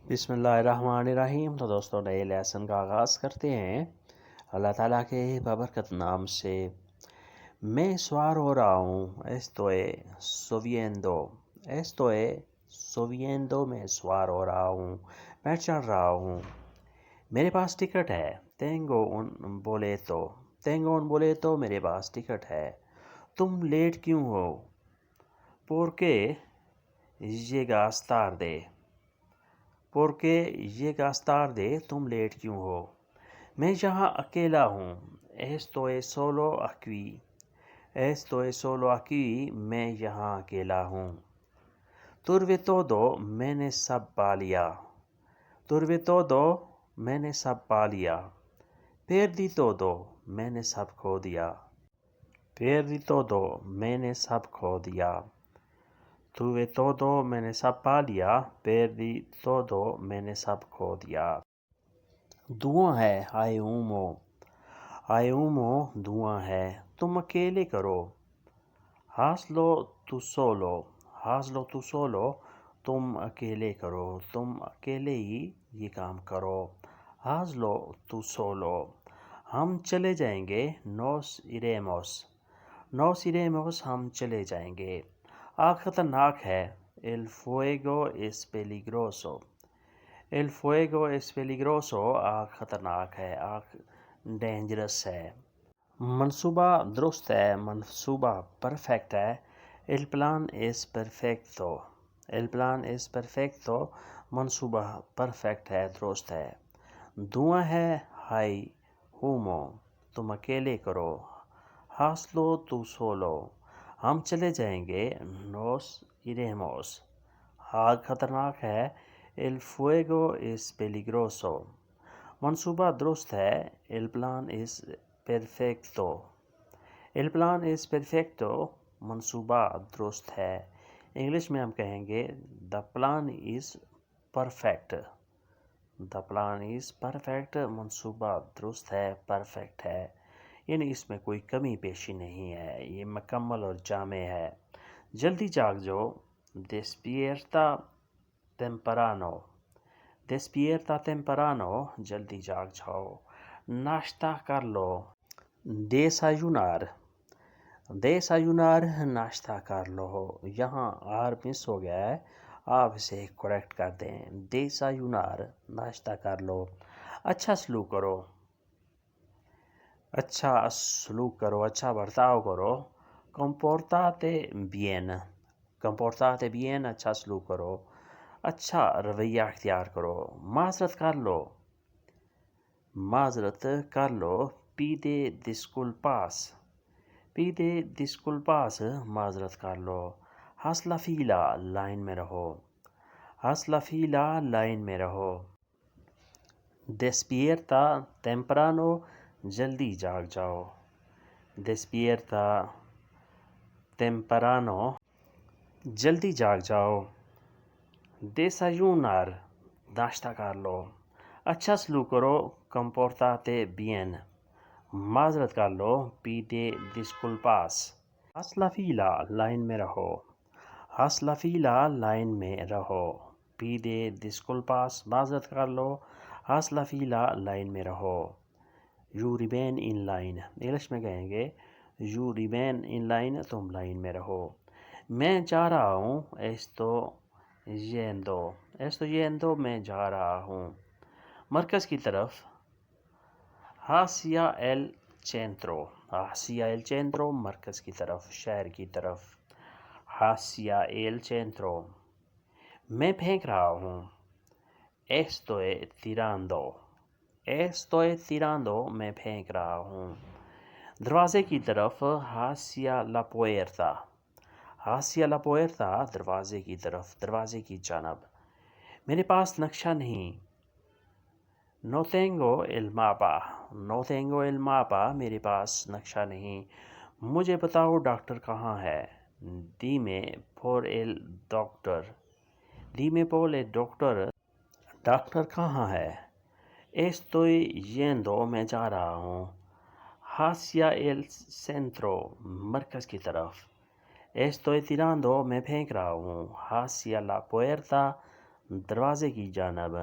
بسم اللہ الرحمن الرحیم۔ تو دوستوں نئے لیسن کا آغاز کرتے ہیں اللہ تعالیٰ کے بابرکت نام سے۔ میں سوار ہو رہا ہوں estoy subiendo میں سوار ہو رہا ہوں، میں چڑھ رہا ہوں۔ میرے پاس ٹکٹ ہے tengo un boleto میرے پاس ٹکٹ ہے۔ تم لیٹ کیوں ہو porque llegas tarde تم لیٹ کیوں ہو۔ میں یہاں اکیلا ہوں estoy solo aquí میں یہاں اکیلا ہوں۔ turbe todo میں نے سب پا لیا۔ perdi todo میں نے سب کھو دیا۔ tuve todo میں نے سب پا لیا، perdi todo میں نے سب کھو دیا۔ دعا ہے aiumo دعا ہے، تم اکیلے کرو hazlo tú solo تم اکیلے کرو، تم اکیلے ہی یہ کام کرو hazlo tú solo۔ ہم چلے جائیں گے nos iremos ہم چلے جائیں گے۔ آگ خطرناک ہے el fuego es peligroso آگ خطرناک ہے، آگ ڈینجرس ہے۔ منصوبہ درست ہے، منصوبہ پرفیکٹ ہے el plan es perfecto منصوبہ پرفیکٹ ہے، درست ہے۔ دعا ہے aiumo تم اکیلے کرو hazlo tú solo ہم چلے جائیں گے nos iremos۔ آگ خطرناک ہے el fuego es peligroso منصوبہ درست ہے el plan es perfecto منصوبہ درست ہے۔ انگلش میں ہم کہیں گے the plan is perfect منصوبہ درست ہے، پرفیکٹ ہے، یعنی اس میں کوئی کمی پیشی نہیں ہے، یہ مکمل اور جامع ہے۔ جلدی جاگ جو despierta temprano جلدی جاگ جاؤ۔ ناشتہ کر لو desayunar ناشتہ کر لو۔ یہاں آر مس ہو گیا ہے، آپ اسے کریکٹ کر دیں desayunar ناشتہ کر لو۔ اچھا سلوک کرو، اچھا برتاؤ کرو comportate bien اچھا سلوک کرو، اچھا رویہ اختیار کرو۔ معذرت کر لو pide disculpas معذرت کر لو۔ haz la fila لائن میں رہو۔ despierta temprano جلدی جاگ جاؤ despierta temprano جلدی جاگ جاؤ۔ desayunar ناشتہ کر لو، اچھا سلوک کرو comportate bien معذرت کر لو pide disculpas۔ haz la fila line میں رہو pide disculpas معذرت کر لو haz la fila لائن میں رہو۔ you remain in line English میں کہیں گے you remain in line تم لائن میں رہو۔ میں جا رہا ہوں estoy yendo میں جا رہا ہوں مرکز کی طرف hacia el centro مرکز کی طرف، شہر کی طرف hacia el centro۔ میں پھینک رہا ہوں estoy tirando میں پھینک رہا ہوں۔ دروازے کی طرف hacia la puerta دروازے کی طرف، دروازے کی جانب۔ میرے پاس نقشہ نہیں no tengo el mapa میرے پاس نقشہ نہیں۔ مجھے بتاؤ ڈاکٹر کہاں ہے dime por el doctor doctor کہاں ہے۔ estoy yendo میں جا رہا ہوں hacia el centro مرکز کی طرف۔ estoy tirando میں پھینک رہا ہوں hacia la puerta دروازے کی جانب.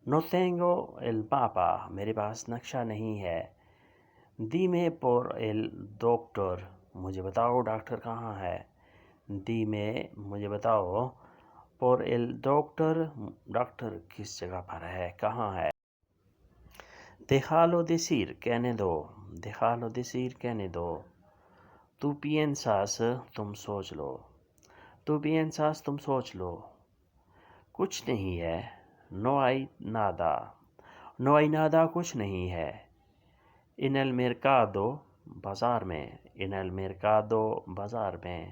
No tengo el mapa. میرے پاس نقشہ نہیں ہے. Dime por el doctor. مجھے بتاؤ ڈاکٹر کہاں ہے. Dime مجھے بتاؤ. Por el doctor ڈاکٹر کس جگہ پر ہے, کہاں ہے. Déjalo decir کہنے دو. Déjalo decir کہنے دو. Tú piensas تم سوچ لو. Tú piensas تم سوچ لو. کچھ نہیں ہے. No hay nada. No hay nada کچھ نہیں ہے. En el mercado بازار میں. En el mercado بازار میں.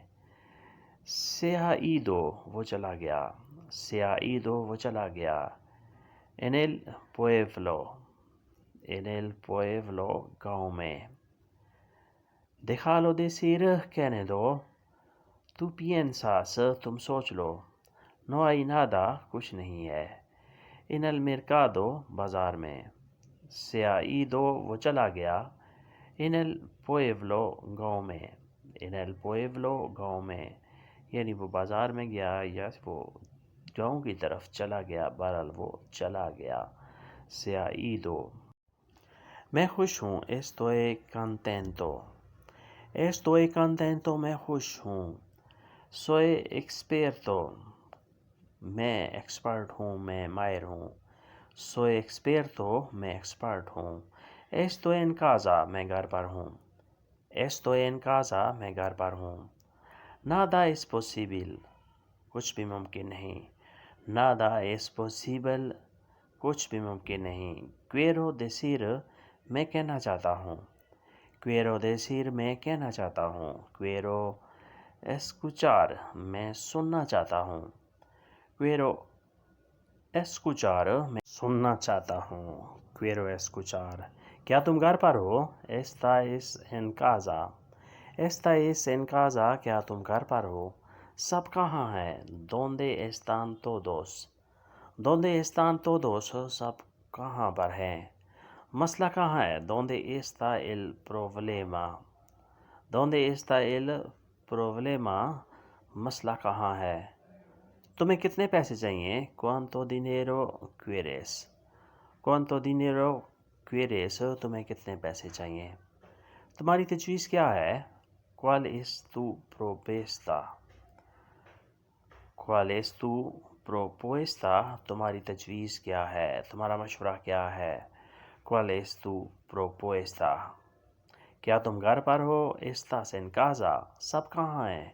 Se ha ido وہ چلا گیا. Se ha ido وہ چلا گیا. En el pueblo. En el pueblo گاؤں میں. Déjalo decir کہنے دو. Tú piensas تم سوچ لو. No hay nada کچھ نہیں ہے. En el mercado بازار میں. Se ha ido وہ چلا گیا. En el pueblo گاؤں میں. En el pueblo گاؤں میں. یعنی وہ بازار میں گیا یا وہ گاؤں کی طرف چلا گیا. بہرحال وہ چلا گیا. Se ha ido. میں خوش ہوں. Estoy contento. Estoy contento میں خوش ہوں. Soy experto. میں ایکسپرٹ ہوں, میں ماہر ہوں. Soy experto میں ایکسپرٹ ہوں. Estoy en casa میں گھر پر ہوں. Estoy en casa میں گھر پر ہوں. Nada es posible کچھ بھی ممکن نہیں. Nada es posible کچھ بھی ممکن نہیں. Quiero decir میں کہنا چاہتا ہوں. Quiero decir میں کہنا چاہتا ہوں. Quiero escuchar میں سننا چاہتا ہوں. Quiero escuchar میں سننا چاہتا ہوں. Quiero escuchar. کیا تم گھر پر ہو. Estáis en casa. Estáis en casa کیا تم گھر پر ہو. سب کہاں ہیں. ¿Dónde están todos. ¿Dónde están todos سب کہاں پر ہیں. مسئلہ کہاں ہے. ¿Dónde está el problema. ¿Dónde está el problema مسئلہ کہاں ہے. تمہیں کتنے پیسے چاہیے. ¿Cuánto dinero quieres. ¿Cuánto dinero quieres تمہیں کتنے پیسے چاہیے. تمہاری تجویز کیا ہے. ¿Cuál es tu propuesta. ¿Cuál es tu propuesta تمہاری تجویز کیا ہے, تمہارا مشورہ کیا ہے. ¿Cuál es tu propuesta. کیا تم گھر پر ہو. Estás en casa سب کہاں ہیں.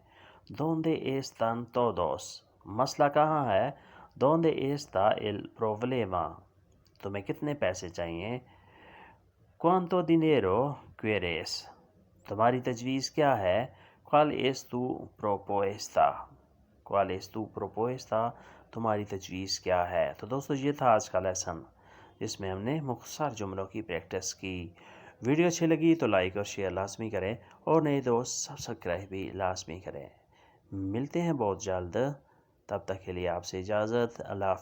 ¿Dónde están todos مسئلہ کہاں ہے. ¿Dónde está el problema تمہیں کتنے پیسے چاہیے. ¿Cuánto dinero quieres تمہاری تجویز کیا ہے. ¿Cuál es tu propuesta. ¿Cuál es tu propuesta تمہاری تجویز کیا ہے. تو دوستو یہ تھا آج کا لیسن جس میں ہم نے مختصر جملوں کی پریکٹس کی. ویڈیو اچھی لگی تو لائک اور شیئر لازمی کریں اور نئے دوست سبسکرائب بھی لازمی کریں. ملتے ہیں بہت جلد. تب تک کے لیے آپ سے اجازت. اللہ حافظ.